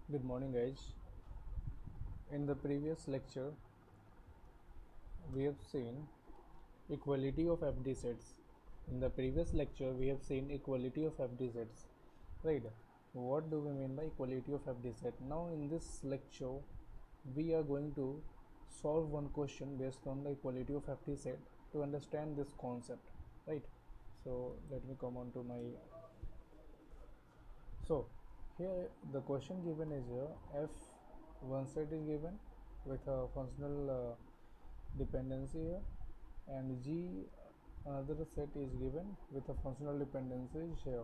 Good morning, guys. In the previous lecture, we have seen equality of FD sets. In the previous lecture, we have seen equality of FD sets. Right? What do we mean by equality of FD set? Now, in this lecture, we are going to solve one question based on the equality of FD set to understand this concept. Right? So, let me come on to my. So, here the question given is F one set is given with a functional dependency here, and G another set is given with a functional dependency here.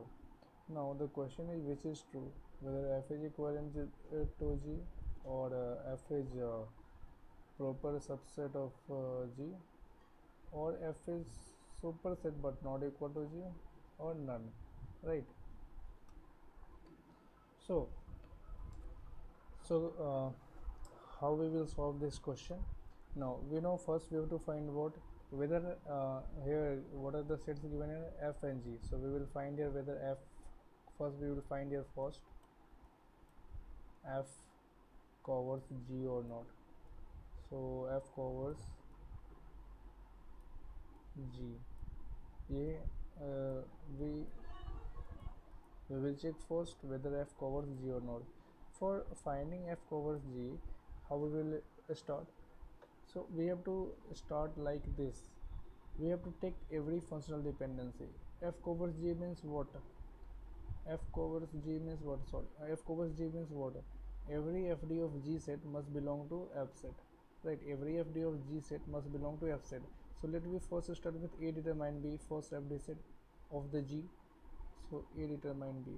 Now the question is which is true, whether F is equivalent to G, or F is proper subset of G, or F is superset but not equal to G, or none, right? So how we will solve this question? Now we know first we have to find what whether here what are the sets given here, F and G. So we will find here whether F, first we will find here first F covers G or not. So F covers G. ये we will check first whether F covers G or not. For finding F covers G, how we will start? So we have to start like this. We have to take every functional dependency. F covers G means what? F covers G means what? Sorry, F covers G means what? Every FD of G set must belong to F set, right? Every FD of G set must belong to F set. So let me first start with A determine B, first FD set of the G. So A determine B.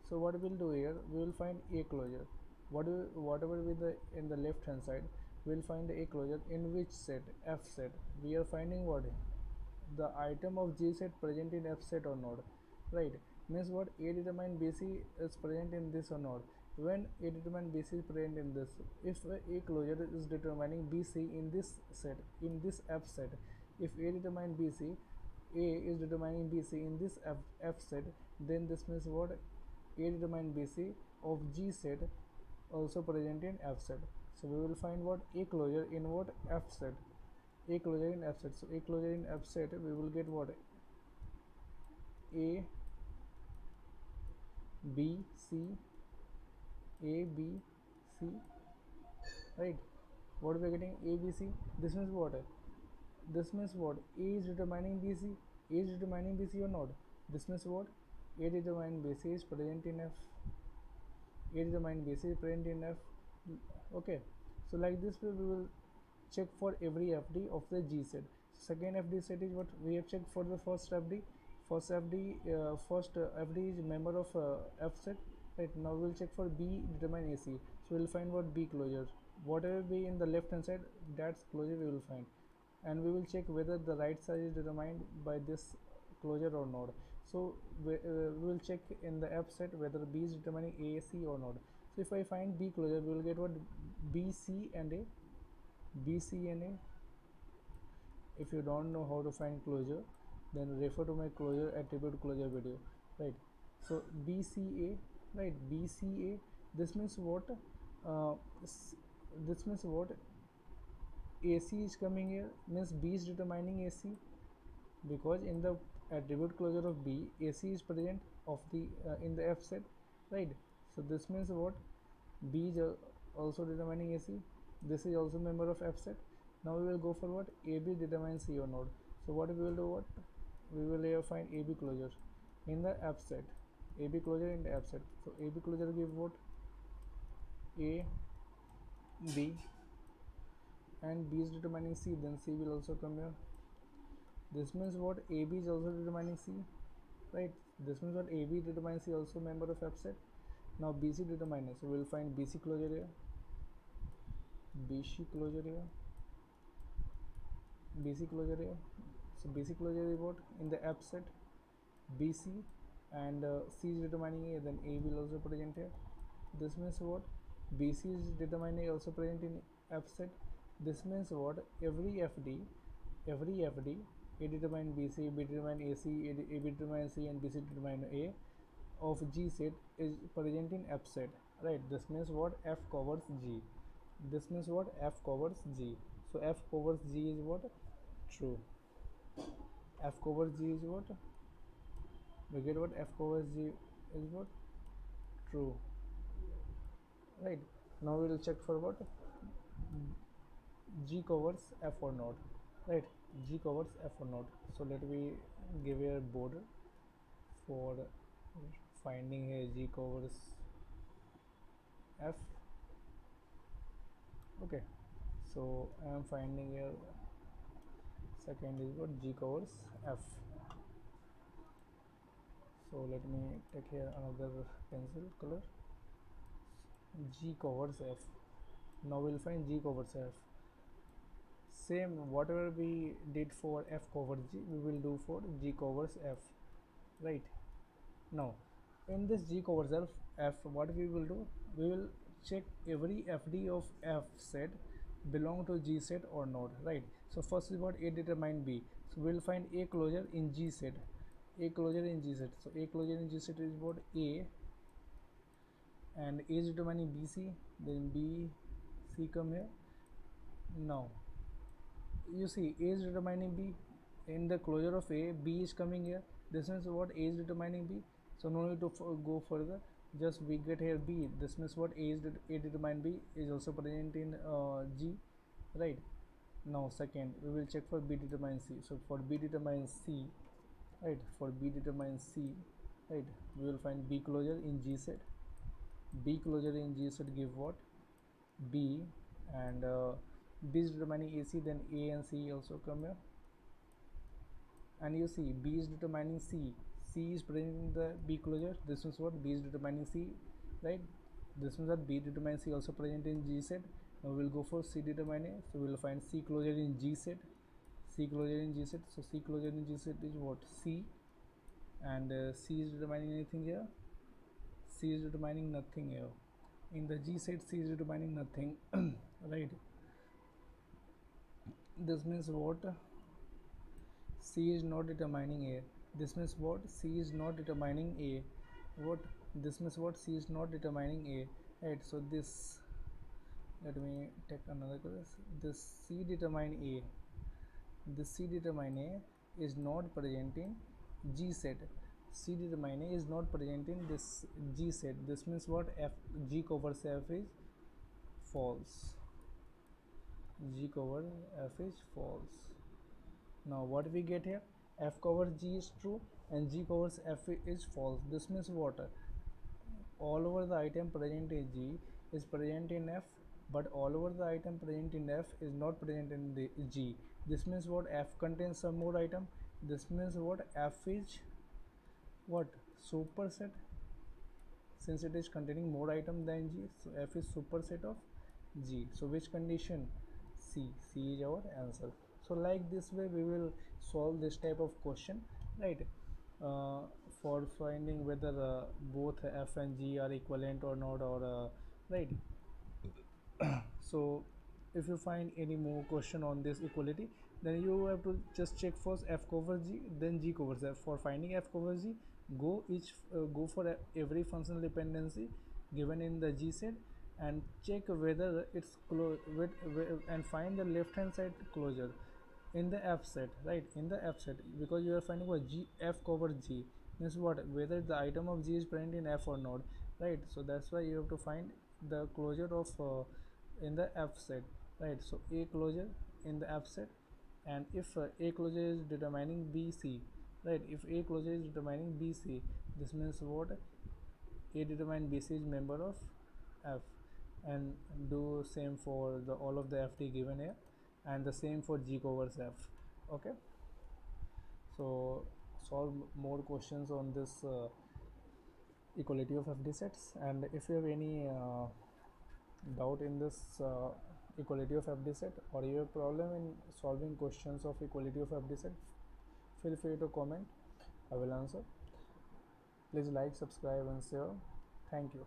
So what we'll do here, we will find A closure. Whatever with the in the left hand side, we'll find A closure in which set? F set. We are finding what? The item of G set present in F set or not, right? Means what? A determine BC is present in this or not. When A determine BC is present in this, if A closure is determining BC in this set, in this F set, if A determine BC, A is determining BC in this F set, then this means what? A determine BC of G set also present in F set. So we will find what? A closure in what? F set. A closure in F set. So A closure in F set, we will get what? A B C, A B C, right? What we are getting? A B C. This means what? This means what? A is determining BC. A is determining BC or not? This means what? A determining BC is present in F. A determining BC is present in F. Okay. So like this way we will check for every FD of the G set. Second FD set is what we have checked for the first FD. First FD is member of F set. Right, now we'll check for B determine AC. So we'll find what B closure. Whatever be in the left hand side, that's closure we will find. And we will check whether the right side is determined by this closure or not. So we will check in the F set whether B is determining AC or not. So if I find B closure, we will get what? BC and A. BC and A. If you don't know how to find closure, then refer to my closure attribute closure video, right? So BCA, right? BCA, this means what? uh, this means what? AC is coming here, means B is determining AC, because in the attribute closure of B, AC is present of the in the F set, right? So this means what? B is also determining AC. This is also member of F set. Now we will go for what? AB determines C or not. So what we will do? What we will here find AB closure in the F set. AB closure in the F set. So AB closure give what? A, B, and B is determining C. Then C will also come here. This means what? AB is also determining C, right? This means what? AB determines C, also member of F set. Now BC determines. So we'll find BC closure here. BC closure here. BC closure here. So BC closure is what? In the F set, BC, and C is determining A, then A will also present here. This means what? BC is determining A also present in F set. This means what? Every FD, A determine BC, B determine AC, AB determine C, and BC determine A. of G set is present in F set, right? This means what? F covers G. This means what? F covers G. So F covers G is what? True. F covers G is what? We get what? F covers G is what? True, right? Now we will check for what? G covers F or not, right? G covers F or not. So let me give a border for finding here G covers F. Okay, so I am finding here second is what? G covers F. So let me take here another pencil color. G covers F. Now we'll find G covers F. Same whatever we did for F covers G, we will do for G covers F, right? Now in this G covers F, what we will do? We will check every FD of F set belong to G set or not, right? So first is what? A determine B. So we will find A closure in G set. A closure in G set. So A closure in G set is what? A, and A is determining BC, then B, C come here. Now you see A is determining B. In the closure of A, B is coming here. This means what? A is determining B. So no need to go further. Just we get here B. This means what? A determine B is also present in G, right? Now second, we will check for B determine C. So for B determine C, right? For B determine C, right? We will find B closure in G set. B closure in G set give what? B, and B is determining AC, then A and C also come here. And you see B is determining C. C is present in the B closure. This means what? B is determining C, right? This means that B determines C also present in G set. Now we will go for C determine A. So we will find C closure in G set. C closure in G set. So C closure in G set is what? C, and C is determining anything here? C is determining nothing here. In the G set, C is determining nothing, right? This means what? C is not determining A. This means what? C is not determining A. What? This means what? C is not determining A, right? So this, let me take another color. This C determine A. This C determine A is not present in G set. C determine A is not present in this G set. This means what? F, G covers F is false. G covers F is false. Now what we get here? F covers G is true and G covers F is false. This means what? All over the item present in G is present in F, but all over the item present in F is not present in the G. This means what? F contains some more item. This means what? F is what? Superset. Since it is containing more item than G, so F is superset of G. So which condition? C. C is our answer. So like this way we will solve this type of question, right? uh, for finding whether both F and G are equivalent or not, or right. So if you find any more question on this equality, then you have to just check first F covers G, then G covers F. For finding F covers G, go for every functional dependency given in the G set and check whether it's close with, and find the left hand side closure in the F set, right? In the F set, because you are finding what? G, F covers G means what? Whether the item of G is present in F or not, right? So that's why you have to find the closure of in the F set, right? So A closure in the F set, and if A closure is determining BC, right? If A closure is determining BC, this means what? A determine BC is member of F, and do same for the all of the FD given here, and the same for G covers F. Okay, so solve more questions on this equality of FD sets, and if you have any doubt in this equality of FD set, or you have problem in solving questions of equality of FD set, feel free to comment. I will answer. Please like, subscribe and share. Thank you.